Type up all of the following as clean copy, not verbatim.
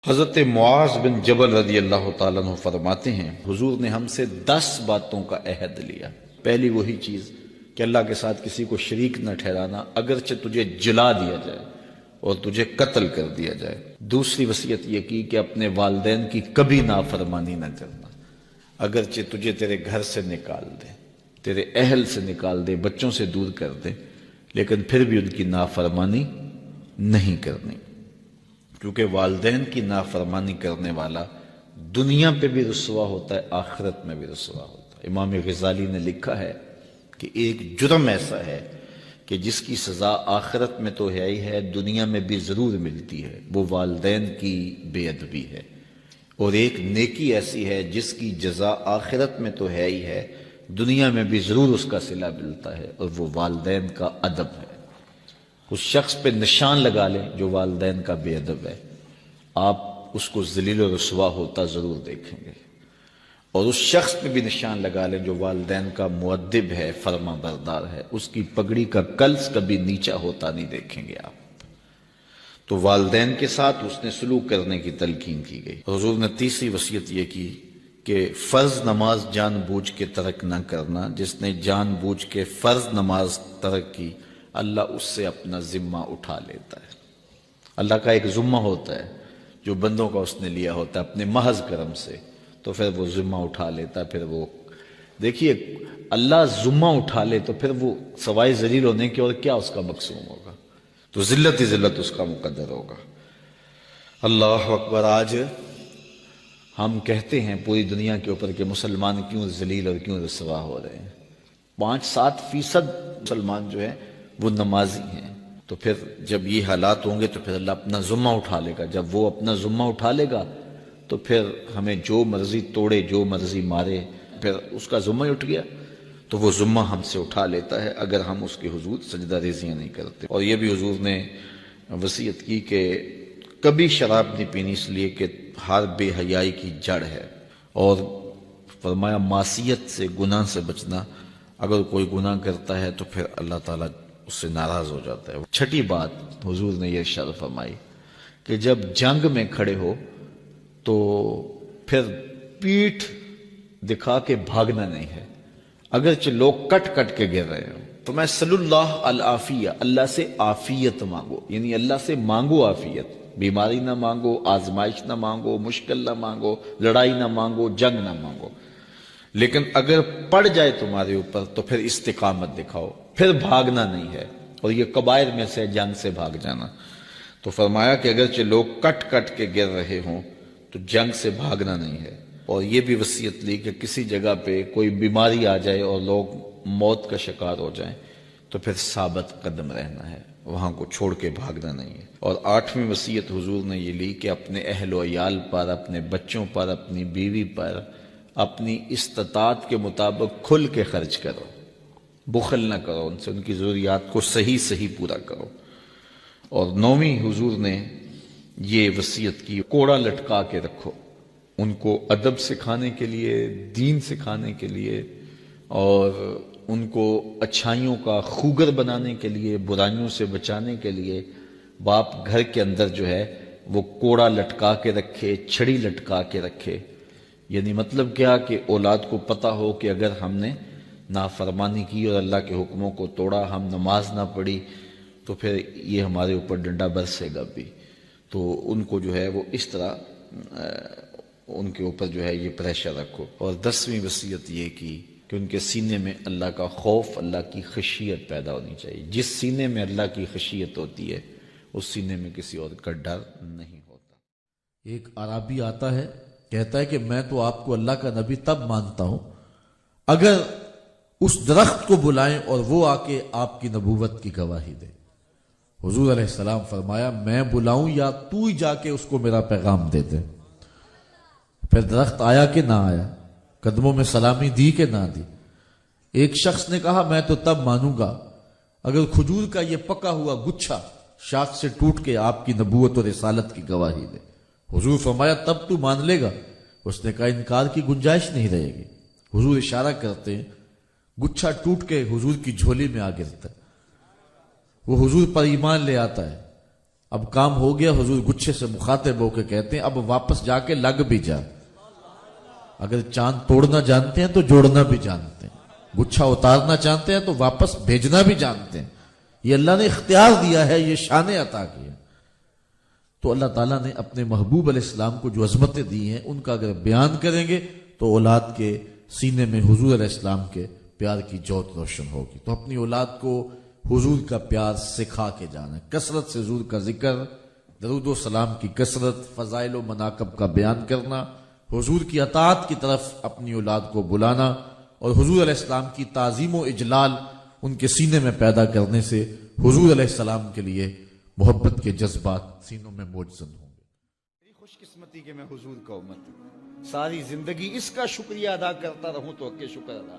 حضرت معاذ بن جبل رضی اللہ تعالیٰ عنہ فرماتے ہیں حضور نے ہم سے 10 باتوں کا عہد لیا۔ پہلی وہی چیز کہ اللہ کے ساتھ کسی کو شریک نہ ٹھہرانا، اگرچہ تجھے جلا دیا جائے اور تجھے قتل کر دیا جائے۔ دوسری وصیت یہ کی کہ اپنے والدین کی کبھی نافرمانی نہ کرنا، اگرچہ تجھے تیرے گھر سے نکال دے، تیرے اہل سے نکال دے، بچوں سے دور کر دے، لیکن پھر بھی ان کی نافرمانی نہیں کرنی، کیونکہ والدین کی نافرمانی کرنے والا دنیا پہ بھی رسوا ہوتا ہے، آخرت میں بھی رسوا ہوتا ہے۔ امام غزالی نے لکھا ہے کہ ایک جرم ایسا ہے کہ جس کی سزا آخرت میں تو ہے ہی ہے، دنیا میں بھی ضرور ملتی ہے، وہ والدین کی بے ادبی ہے، اور ایک نیکی ایسی ہے جس کی جزا آخرت میں تو ہے ہی ہے، دنیا میں بھی ضرور اس کا صلہ ملتا ہے، اور وہ والدین کا ادب ہے۔ اس شخص پہ نشان لگا لیں جو والدین کا بے ادب ہے، آپ اس کو ذلیل و رسوا ہوتا ضرور دیکھیں گے، اور اس شخص پہ بھی نشان لگا لیں جو والدین کا مؤدب ہے، فرما بردار ہے، اس کی پگڑی کا کلس کبھی نیچا ہوتا نہیں دیکھیں گے آپ۔ تو والدین کے ساتھ اس نے سلوک کرنے کی تلقین کی گئی۔ حضور نے تیسری وصیت یہ کی کہ فرض نماز جان بوجھ کے ترک نہ کرنا، جس نے جان بوجھ کے فرض نماز ترک کی اللہ اس سے اپنا ذمہ اٹھا لیتا ہے۔ اللہ کا ایک ذمہ ہوتا ہے جو بندوں کا اس نے لیا ہوتا ہے اپنے محض کرم سے، تو پھر وہ ذمہ اٹھا لیتا ہے۔ پھر وہ دیکھیے اللہ ذمہ اٹھا لے تو پھر وہ سوائے ذلیل ہونے کے اور کیا اس کا مقصوم ہوگا، تو ذلت ہی ذلت اس کا مقدر ہوگا۔ اللہ اکبر۔ آج ہم کہتے ہیں پوری دنیا کے اوپر کہ مسلمان کیوں ذلیل اور کیوں رسوا ہو رہے ہیں، 5-7% مسلمان جو ہیں وہ نمازی ہیں، تو پھر جب یہ حالات ہوں گے تو پھر اللہ اپنا ذمہ اٹھا لے گا۔ جب وہ اپنا ذمہ اٹھا لے گا تو پھر ہمیں جو مرضی توڑے، جو مرضی مارے، پھر اس کا ذمہ ہی اٹھ گیا، تو وہ ذمہ ہم سے اٹھا لیتا ہے اگر ہم اس کے حضور سجدہ ریزیاں نہیں کرتے۔ اور یہ بھی حضور نے وصیت کی کہ کبھی شراب نہیں پینی، اس لیے کہ ہر بے حیائی کی جڑ ہے، اور فرمایا معصیت سے، گناہ سے بچنا، اگر کوئی گناہ کرتا ہے تو پھر اللہ تعالیٰ اس سے ناراض ہو جاتا ہے۔ چھٹی بات حضور نے یہ ارشاد فرمائی کہ جب جنگ میں کھڑے ہو تو پھر پیٹھ دکھا کے بھاگنا نہیں ہے، اگرچہ لوگ کٹ کٹ کے گر رہے ہوں تو میں صلی اللہ العافیہ، اللہ سے عافیت مانگو، یعنی اللہ سے مانگو عافیت، بیماری نہ مانگو، آزمائش نہ مانگو، مشکل نہ مانگو، لڑائی نہ مانگو، جنگ نہ مانگو، لیکن اگر پڑ جائے تمہارے اوپر تو پھر استقامت دکھاؤ، پھر بھاگنا نہیں ہے، اور یہ کبائر میں سے جنگ سے بھاگ جانا۔ تو فرمایا کہ اگرچہ لوگ کٹ کٹ کے گر رہے ہوں تو جنگ سے بھاگنا نہیں ہے، اور یہ بھی وصیت لی کہ کسی جگہ پہ کوئی بیماری آ جائے اور لوگ موت کا شکار ہو جائیں تو پھر ثابت قدم رہنا ہے، وہاں کو چھوڑ کے بھاگنا نہیں ہے۔ اور 8ویں وصیت حضور نے یہ لی کہ اپنے اہل و عیال پر، اپنے بچوں پر، اپنی بیوی پر اپنی استطاعت کے مطابق کھل کے خرچ کرو، بخل نہ کرو، ان سے ان کی ضروریات کو صحیح صحیح پورا کرو۔ اور 9ویں حضور نے یہ وصیت کی کوڑا لٹکا کے رکھو، ان کو ادب سکھانے کے لیے، دین سکھانے کے لیے، اور ان کو اچھائیوں کا خوگر بنانے کے لیے، برائیوں سے بچانے کے لیے باپ گھر کے اندر جو ہے وہ کوڑا لٹکا کے رکھے، چھڑی لٹکا کے رکھے۔ یعنی مطلب کیا کہ اولاد کو پتہ ہو کہ اگر ہم نے نافرمانی کی اور اللہ کے حکموں کو توڑا، ہم نماز نہ پڑھی، تو پھر یہ ہمارے اوپر ڈنڈا برسے گا بھی۔ تو ان کو جو ہے وہ اس طرح ان کے اوپر جو ہے یہ پریشر رکھو۔ اور 10ویں وصیت یہ کی کہ ان کے سینے میں اللہ کا خوف، اللہ کی خشیت پیدا ہونی چاہیے۔ جس سینے میں اللہ کی خشیت ہوتی ہے اس سینے میں کسی اور کا ڈر نہیں ہوتا۔ ایک عربی آتا ہے، کہتا ہے کہ میں تو آپ کو اللہ کا نبی تب مانتا ہوں اگر اس درخت کو بلائیں اور وہ آ کے آپ کی نبوت کی گواہی دے۔ حضور علیہ السلام فرمایا میں بلاؤں یا تو ہی جا کے اس کو میرا پیغام دے دے۔ پھر درخت آیا کہ نہ آیا، قدموں میں سلامی دی کہ نہ دی۔ ایک شخص نے کہا میں تو تب مانوں گا اگر کھجور کا یہ پکا ہوا گچھا شاخ سے ٹوٹ کے آپ کی نبوت اور رسالت کی گواہی دے۔ حضور فرمایا تب تو مان لے گا؟ اس نے کہا انکار کی گنجائش نہیں رہے گی۔ حضور اشارہ کرتے ہیں، گچھا ٹوٹ کے حضور کی جھولی میں آ گرتا ہے، وہ حضور پر ایمان لے آتا ہے، اب کام ہو گیا، حضور گچھے سے مخاطب ہو کے کہتے ہیں اب واپس جا کے لگ بھی جا. اگر چاند توڑنا جانتے ہیں تو جوڑنا بھی جانتے ہیں، گچھا اتارنا چاہتے ہیں تو واپس بھیجنا بھی جانتے ہیں. یہ اللہ نے اختیار دیا ہے، یہ شان عطا کی ہے. تو اللہ تعالیٰ نے اپنے محبوب علیہ السلام کو جو عظمتیں دی ہیں ان کا اگر بیان کریں گے تو اولاد کے سینے میں حضور علیہ السلام کے پیار کی جوت روشن ہوگی. تو اپنی اولاد کو حضور کا پیار سکھا کے جانا ہے، کثرت سے حضور کا ذکر، درود و سلام کی کثرت، فضائل و مناقب کا بیان کرنا، حضور کی اطاعت کی طرف اپنی اولاد کو بلانا، اور حضور علیہ السلام کی تعظیم و اجلال ان کے سینے میں پیدا کرنے سے حضور علیہ السلام کے لیے محبت کے جذبات سینوں میں موجزن ہوں گے. میری خوش قسمتی کہ میں حضور کا امت ہوں، ساری زندگی اس کا شکریہ ادا کرتا رہوں تو حق شکر ادا.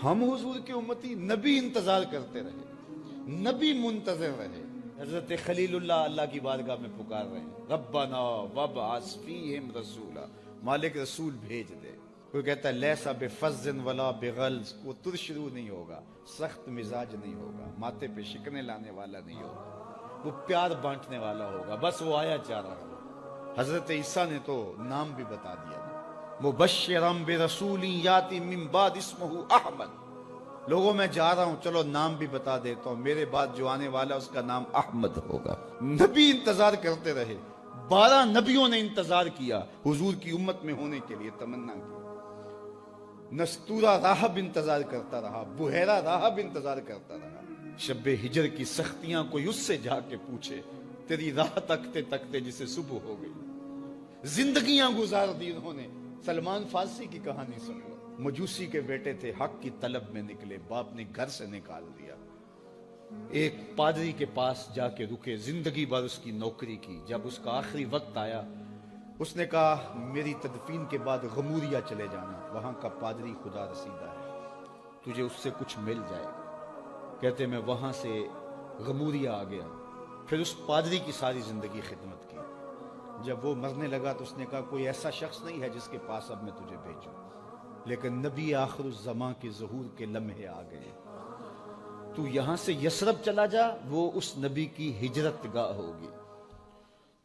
ہم حضور کے امتی، نبی انتظار کرتے رہے، نبی منتظر رہے. حضرت خلیل اللہ کی بارگاہ میں پکار رہے ہیں، ربنا وابعث فیہم رسولا، مالک رسول بھیج دے. کوئی کہتا ہے لیسا بفظ ولا بغلظ، وہ ترشرو نہیں ہوگا، سخت مزاج نہیں ہوگا، ماتھے پہ شکنے لانے والا نہیں ہوگا، وہ پیار بانٹنے والا ہوگا. بس وہ آیا چاہ رہا ہو. حضرت عیسیٰ نے تو نام بھی بتا دیا، مبشرم برسول یاتی من بعد اسمہ احمد. لوگوں میں جا رہا ہوں، چلو نام بھی بتا دیتا ہوں، میرے بعد جو آنے والا اس کا نام احمد ہوگا. نبی انتظار کرتے رہے، 12 نبیوں نے انتظار کیا حضور کی امت میں ہونے کے لیے، تمنا کی. نستورہ راہب انتظار کرتا رہا، بحیرہ راہب انتظار کرتا رہا. شب ہجر کی سختیاں کوئی اس سے جا کے پوچھے، تیری راہ تکتے تکتے جسے صبح ہو گئی. زندگیاں گزار دی انہوں نے. سلمان فارسی کی کہانی سن لو. مجوسی کے بیٹے تھے، حق کی طلب میں نکلے، باپ نے گھر سے نکال دیا. ایک پادری کے پاس جا کے رکے، زندگی بھر اس کی نوکری کی. جب اس کا آخری وقت آیا، اس نے کہا میری تدفین کے بعد غموریا چلے جانا، وہاں کا پادری خدا رسیدہ ہے، تجھے اس سے کچھ مل جائے گا. کہتے میں وہاں سے غموریا آ گیا. پھر اس پادری کی ساری زندگی خدمت کی. جب وہ مرنے لگا تو اس نے کہا کوئی ایسا شخص نہیں ہے جس کے پاس اب میں تجھے بھیجوں، لیکن نبی آخر الزمان کے ظہور کے لمحے آ گئے. تو یہاں سے یثرب چلا جا، وہ اس نبی کی ہجرت گاہ ہوگی،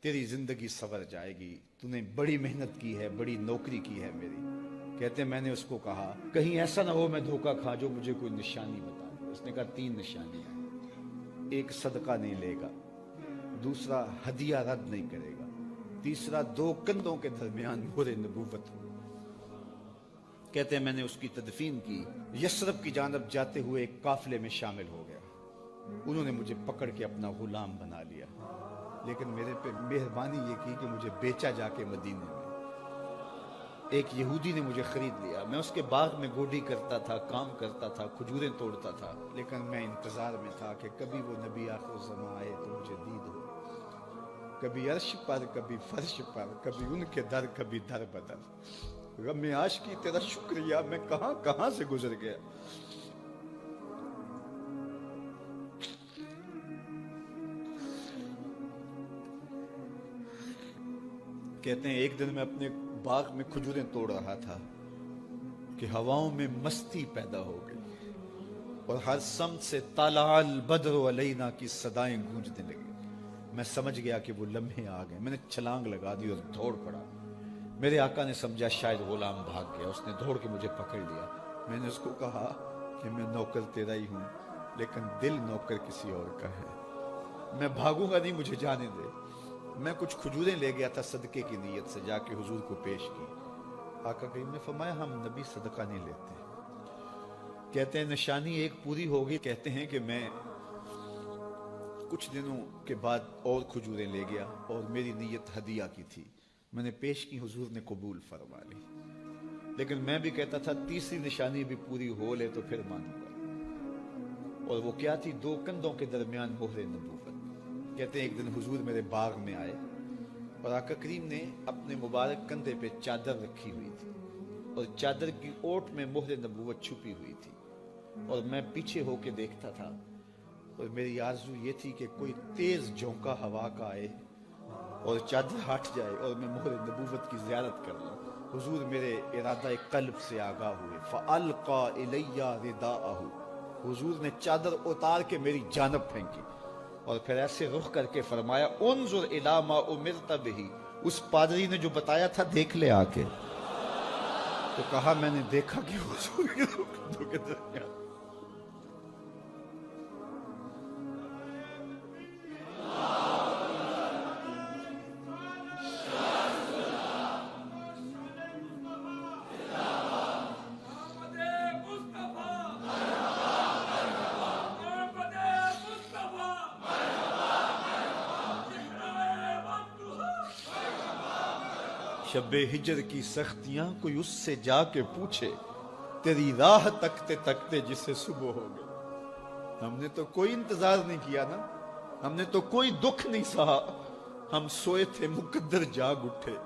تیری زندگی سنور جائے گی. تو نے بڑی محنت کی ہے، بڑی نوکری کی ہے میری. کہتے میں نے اس کو کہا کہیں ایسا نہ ہو میں دھوکہ کھا جو مجھے کوئی نشانی بتا دے. اس نے کہا 3 نشانیاں ہیں، ایک صدقہ نہیں لے گا، دوسرا ہدیہ رد نہیں کرے گا، تیسرا 2 کندھوں کے درمیان مہر نبوت. کہتے ہیں میں نے اس کی تدفین کی. یثرب کی جانب جاتے ہوئے ایک قافلے میں شامل ہو گیا. انہوں نے مجھے پکڑ کے اپنا غلام بنا لیا، لیکن میرے پہ مہربانی یہ کی کہ مجھے بیچا جا کے مدینے میں. ایک یہودی نے مجھے خرید لیا. میں اس کے باغ میں گوڈی کرتا تھا، کام کرتا تھا، کھجوریں توڑتا تھا، لیکن میں انتظار میں تھا کہ کبھی وہ نبی آخر الزمان آئے تو مجھے دید ہو. کبھی عرش پر، کبھی فرش پر، کبھی ان کے در، کبھی در بدر. غم عاشقی تیرا شکریہ، میں کہاں کہاں سے گزر گیا. کہتے ہیں ایک دن میں اپنے باغ میں کھجوریں توڑ رہا تھا کہ ہواؤں میں مستی پیدا ہو گئی اور ہر سمت سے طلع البدر علینا کی صدائیں گونجنے لگی. میں سمجھ گیا کہ وہ لمحے آ گئے. میں نے چھلانگ لگا دی اور دوڑ پڑا. میرے آقا نے سمجھا شاید غلام بھاگ گیا، اس نے دوڑ کے مجھے پکڑ لیا. میں نے اس کو کہا کہ میں نوکر تیرا ہی ہوں، لیکن دل نوکر کسی اور کا ہے. میں بھاگوں گا نہیں، مجھے جانے دے. میں کچھ کھجوریں لے گیا تھا صدقے کی نیت سے، جا کے حضور کو پیش کی. آقا کریم نے فرمایا ہم نبی صدقہ نہیں لیتے. کہتے ہیں نشانی ایک پوری ہوگی. کہتے ہیں کہ میں کچھ دنوں کے بعد اور کھجوریں لے گیا اور میری نیت ہدیہ کی تھی. میں نے پیش کی، حضور نے قبول فرما لی. لیکن میں بھی کہتا تھا تیسری نشانی بھی پوری ہو لے تو پھر مانوں گا. اور وہ کیا تھی؟ 2 کندھوں کے درمیان مہر نبوت. کہتے ہیں ایک دن حضور میرے باغ میں آئے اور آقا کریم نے اپنے مبارک کندھے پہ چادر رکھی ہوئی تھی اور چادر کی اوٹ میں مہر نبوت چھپی ہوئی تھی. اور میں پیچھے ہو کے دیکھتا تھا اور میری آرزو یہ تھی کہ کوئی تیز جھونکا ہوا کا آئے اور چادر ہٹ جائے اور میں مہر نبوت کی زیارت کر لوں. حضور میرے ارادہ قلب سے آگاہ ہوئے. فَأَلْقَى إِلَيَّ رِدَاءَهُ. حضور نے چادر اتار کے میری جانب پھینکی اور پھر ایسے رخ کر کے فرمایا انظر الی ما امرت بہ، اس پادری نے جو بتایا تھا دیکھ لے آ کے۔ تو کہا میں نے دیکھا کہ حضور کے رخ کے درمیان شب ہجر کی سختیاں کوئی اس سے جا کے پوچھے، تیری راہ تکتے تکتے جسے صبح ہو گئی۔ ہم نے تو کوئی انتظار نہیں کیا نا، ہم نے تو کوئی دکھ نہیں سہا، ہم سوئے تھے مقدر جاگ اٹھے۔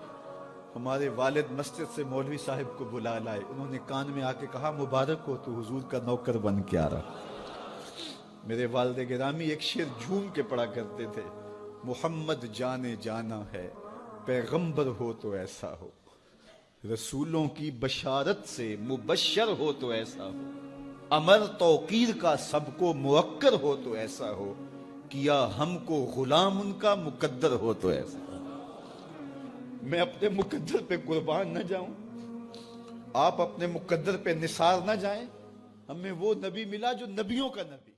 ہمارے والد مسجد سے مولوی صاحب کو بلا لائے، انہوں نے کان میں آ کے کہا مبارک ہو تو حضور کا نوکر بن کے آ رہا۔ میرے والد گرامی ایک شعر جھوم کے پڑھا کرتے تھے، محمد جانے جانا ہے پیغمبر ہو تو ایسا ہو، رسولوں کی بشارت سے مبشر ہو تو ایسا ہو، امر توقیر کا سب کو موقر ہو تو ایسا ہو، کیا ہم کو غلام ان کا مقدر ہو تو ایسا ہو۔ میں اپنے مقدر پہ قربان نہ جاؤں، آپ اپنے مقدر پہ نثار نہ جائیں، ہمیں وہ نبی ملا جو نبیوں کا نبی۔